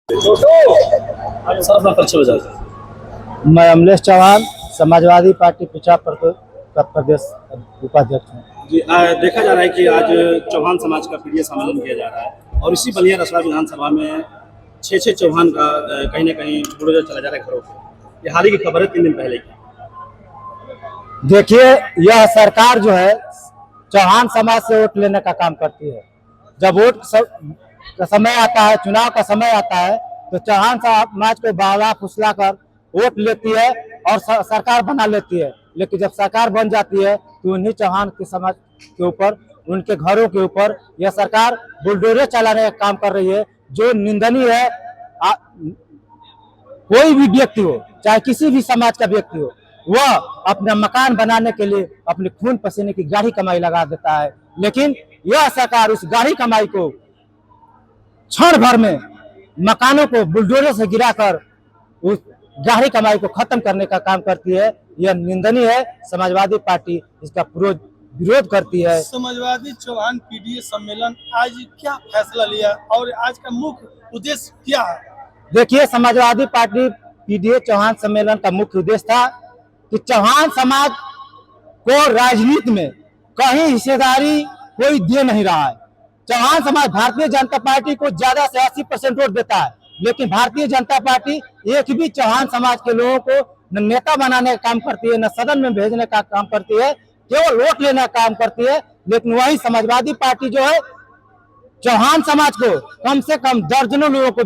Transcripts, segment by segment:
मैं अमलेश चौहान समाजवादी पार्टी पिछड़ा प्रदेश उपाध्यक्ष हूँ। जी देखा जा रहा है कि आज चौहान समाज का पीडीए सम्मेलन किया जा रहा है और इसी बलिया रसड़ा विधानसभा में छह चौहान का कहीं ना कहीं बुलडोजर चला जा रहा है घरों पे। ये हाल ही की खबर है 3 दिन पहले की। देखिए, यह सरकार जो है चौहान समाज से वोट लेने का काम करती है। जब वोट का समय आता है, चुनाव का समय आता है, तो चौहान समाज को बावला फुसला कर वोट लेती है और सरकार बना लेती है। लेकिन जब सरकार बन जाती है तो उन्हीं चौहान के समाज के ऊपर, उनके घरों के ऊपर यह सरकार बुलडोजर चलाने का काम कर रही है, जो निंदनीय है। कोई भी व्यक्ति हो, चाहे किसी भी समाज का व्यक्ति हो, वह अपना मकान बनाने के लिए अपने खून पसीने की गाढ़ी कमाई लगा देता है। लेकिन यह सरकार उस गाढ़ी कमाई को क्षण भर में मकानों को बुलडोजर से गिराकर उस गाढ़ी कमाई को खत्म करने का काम करती है। यह निंदनीय है। समाजवादी पार्टी इसका विरोध करती है। समाजवादी चौहान पीडीए सम्मेलन आज क्या फैसला लिया और आज का मुख्य उद्देश्य क्या है? देखिए, समाजवादी पार्टी पीडीए चौहान सम्मेलन का मुख्य उद्देश्य था कि चौहान समाज को राजनीति में कहीं हिस्सेदारी कोई दे नहीं रहा है। चौहान समाज भारतीय जनता पार्टी को ज्यादा से 80% वोट देता है, लेकिन भारतीय जनता पार्टी एक भी चौहान समाज के लोगों को न नेता बनाने का काम करती है, न सदन में भेजने का काम करती है, केवल वोट लेने का काम करती है। लेकिन वही समाजवादी पार्टी जो है चौहान समाज को कम से कम दर्जनों लोगों को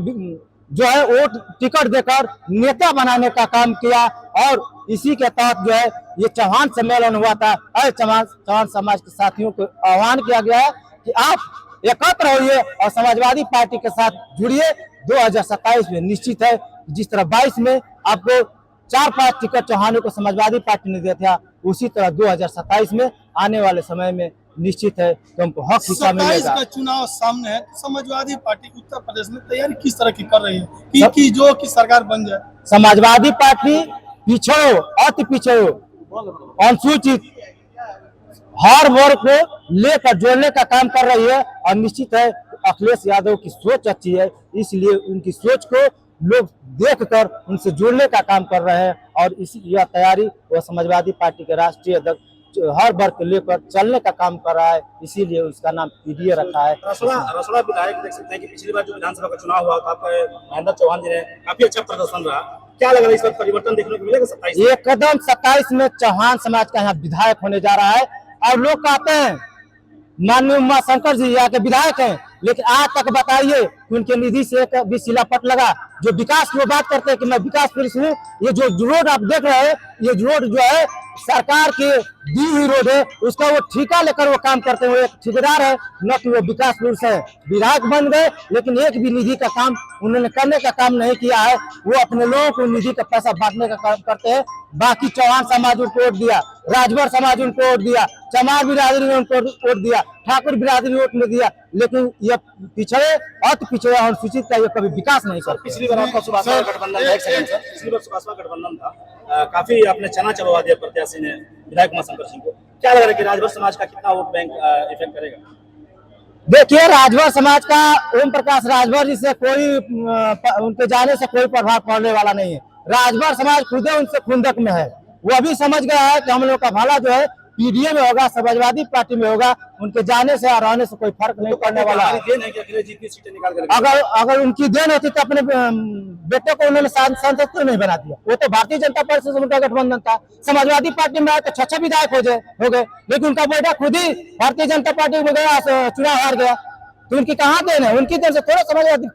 जो है वोट टिकट देकर नेता बनाने का काम किया और इसी के तहत जो है ये चौहान सम्मेलन हुआ था। और चौहान समाज के साथियों को आह्वान किया गया है कि आप एकत्र होइए और समाजवादी पार्टी के साथ जुड़िए। 2027 में निश्चित है, जिस तरह 22 में आपको 4-5 टिकट चौहानों को समाजवादी पार्टी ने दिया था, उसी तरह 2027 में आने वाले समय में निश्चित है कि हमको हक हिस्सा मिलेगा। का चुनाव सामने है, समाजवादी पार्टी उत्तर प्रदेश में तैयारी किस तरह की कर रही है कि सरकार बन जाए? समाजवादी पार्टी पिछड़ो, अति पिछड़ो, अनुसूचित हर वर्ग को लेकर जोड़ने का काम कर रही है। और निश्चित है अखिलेश यादव की सोच अच्छी है, इसलिए उनकी सोच को लोग देखकर उनसे जुड़ने का काम कर रहे हैं। और इसी यह तैयारी वह समाजवादी पार्टी के राष्ट्रीय अध्यक्ष हर वर्ग को लेकर चलने का काम कर रहा है, इसीलिए उसका नाम पीडीए रखा है। रसड़ा विधायक देख सकते हैं कि पिछली बार जो विधानसभा का चुनाव हुआ था, महेंद्र चौहान जी ने काफी अच्छा प्रदर्शन रहा। क्या लग रहा है इस बार परिवर्तन देखने को मिलेगा 27? एकदम 27 में चौहान समाज का यहाँ विधायक होने जा रहा है। और लोग कहते हैं माननीय उमाशंकर जी यहाँ के विधायक हैं, लेकिन आज तक बताइए उनके निधि से एक भी शिलापट लगा? जो विकास की बात करते हैं कि मैं विकास पुरुष हूँ, ये जो रोड आप देख रहे हैं, ये रोड जो है सरकार की दी हुई रोड है, उसका वो ठेका लेकर वो काम करते हैं। वो एक ठेकेदार है, न कि वो विकास पुरुष है। विधायक बन गए, लेकिन एक भी निधि का काम उन्होंने करने का काम नहीं किया है। वो अपने लोगों को निधि का पैसा बांटने का काम करते हैं। बाकी चौहान समाज उनको वोट दिया, राजभर समाज उनको वोट दिया, चमार बिरादरी ने उनको वोट दिया, ठाकुर बिरादरी वोट नहीं दिया। लेकिन ये पिछड़े अति पिछड़े और सूचित का ये कभी विकास नहीं कर। पिछली बार आपका सुभाषवा गठबंधन था, पिछली बार सुभाषवा गठबंधन था, काफी आपने चना चबवा दिया प्रत्याशी ने विधायक उमाशंकर सिंह को। क्या लग रहा है कि राजभर समाज का कितना वोट बैंक इफेक्ट करेगा? देखिए, राजभर समाज का ओम प्रकाश राजभर जी से कोई उनके जाने से कोई प्रभाव पड़ने वाला नहीं है। राजभर समाज खुद उनसे खुंदक में है। वो अभी समझ गया है कि हम लोग का भला जो है पीडीए में होगा, समाजवादी पार्टी में होगा। उनके जाने से और रहने से कोई फर्क नहीं पड़ने वाला है। अगर उनकी देन होती तो अपने बेटे को उन्होंने सांसद क्यों नहीं बना दिया? वो तो भारतीय जनता पार्टी से उनका गठबंधन था। समाजवादी पार्टी में आए तो 6 विधायक हो गए, लेकिन उनका बेटा खुद ही भारतीय जनता पार्टी में गया, चुनाव हार गया। तो उनकी कहाँ देन है? उनकी देन से थोड़ा समाजवादी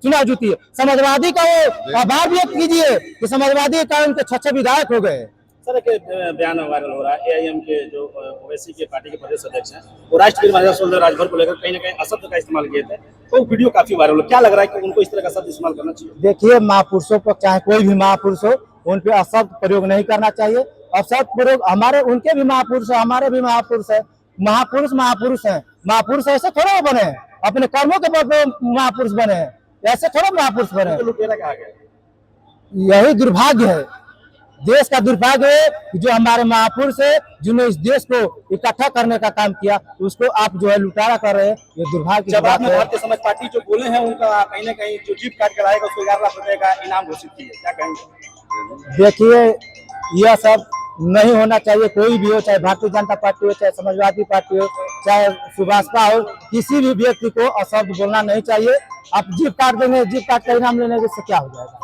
चुनाव जीती है। समाजवादी का वो आभार व्यक्त कीजिए कि समाजवादी का उनके 6 विधायक हो गए। सर के बयान वायरल हो रहा है, एआईएम के जो ओवैसी के पार्टी के प्रदेश अध्यक्ष हैं, वो राष्ट्रपति मर्यादा सोलह राजभर को लेकर कहीं ना कहीं अशब्द का इस्तेमाल किए थे, तो वीडियो काफी वायरल हो। क्या लग रहा है कि उनको इस तरह का शब्द इस्तेमाल करना चाहिए? देखिए, महापुरुषों पर चाहे कोई भी महापुरुष हो, उन पे अशब्द प्रयोग नहीं करना चाहिए। अशब्द प्रयोग हमारे उनके भी महापुरुष है, हमारे भी महापुरुष है। महापुरुष है। महापुरुष ऐसे थोड़ा बने हैं, अपने कर्मों के बल पे महापुरुष बने हैं, ऐसे थोड़ा महापुरुष बने हैं। लुटेरा कहा गया, यही दुर्भाग्य है देश का दुर्भाग्य है कि जो हमारे महापुरुष है जिन्होंने इस देश को इकट्ठा करने का काम किया, उसको आप जो है लुटारा कर रहे हैं, ये दुर्भाग्य की जब बात आपने है। भारतीय समाज पार्टी जो बोले हैं उनका कहीं ना कहीं जो जीप काट कर आएगा उसको 11 लाख रुपए का इनाम घोषित किया, क्या कहेंगे? देखिए यह सब नहीं होना चाहिए, कोई भी हो, चाहे भारतीय जनता पार्टी हो, चाहे समाजवादी पार्टी हो, चाहे सुभाषपा हो, किसी भी व्यक्ति को अशब्द बोलना नहीं चाहिए। आप जीप काट देंगे, जीप काट का इनाम लेने से क्या हो जाएगा?